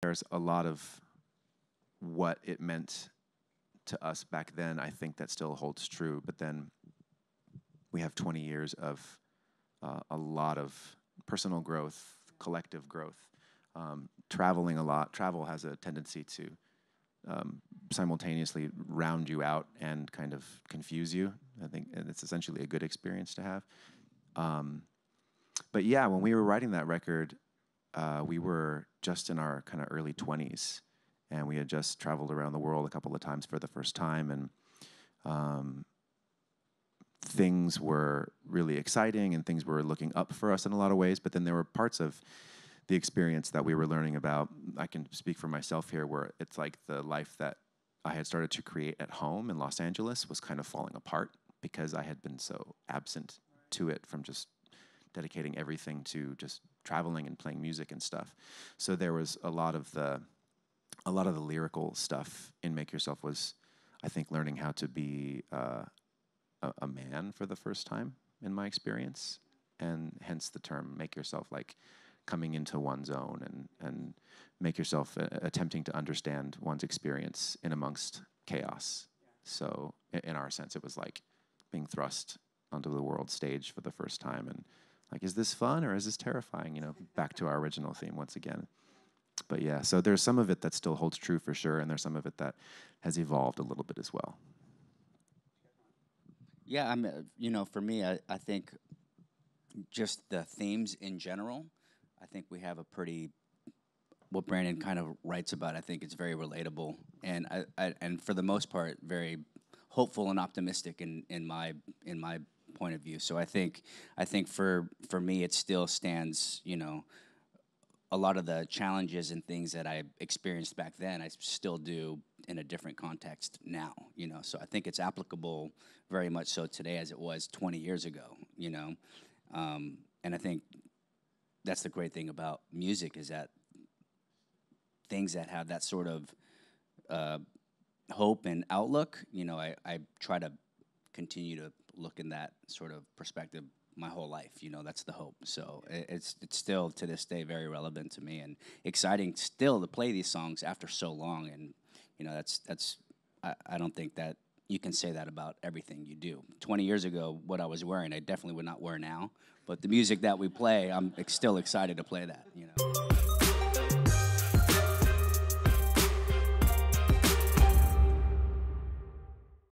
there's a lot of what it meant to us back then, I think that still holds true. But then we have 20 years of a lot of personal growth, collective growth, traveling a lot. Travel has a tendency to simultaneously round you out and kind of confuse you. I think and it's essentially a good experience to have. But yeah, when we were writing that record, we were just in our kind of early 20s, and we had just traveled around the world a couple of times for the first time, and things were really exciting, and things were looking up for us in a lot of ways, but then there were parts of the experience that we were learning about. I can speak for myself here, where it's like the life that I had started to create at home in Los Angeles was kind of falling apart because I had been so absent to it from just dedicating everything to just traveling and playing music and stuff. So there was a lot of the lyrical stuff in Make Yourself was, I think, learning how to be a man for the first time in my experience, and hence the term Make Yourself, like coming into one's own and make yourself attempting to understand one's experience in amongst chaos. So in our sense, it was like being thrust onto the world stage for the first time, and like, is this fun or is this terrifying? You know, back to our original theme once again. But yeah, so there's some of it that still holds true for sure, and there's some of it that has evolved a little bit as well. Yeah, you know, for me, I think just the themes in general, I think we have a pretty, what Brandon kind of writes about, I think it's very relatable, and and for the most part, very hopeful and optimistic in my point of view. So I think for me, it still stands, you know, a lot of the challenges and things that I experienced back then, I still do in a different context now, you know. So I think it's applicable very much so today as it was 20 years ago, you know. And I think that's the great thing about music, is that things that have that sort of hope and outlook, you know, I try to continue to look in that sort of perspective my whole life, you know. That's the hope. So it's still to this day very relevant to me, and exciting still to play these songs after so long. And you know, that's I don't think that you can say that about everything you do. 20 years ago, what I was wearing, I definitely would not wear now. But the music that we play, I'm still excited to play that, you know.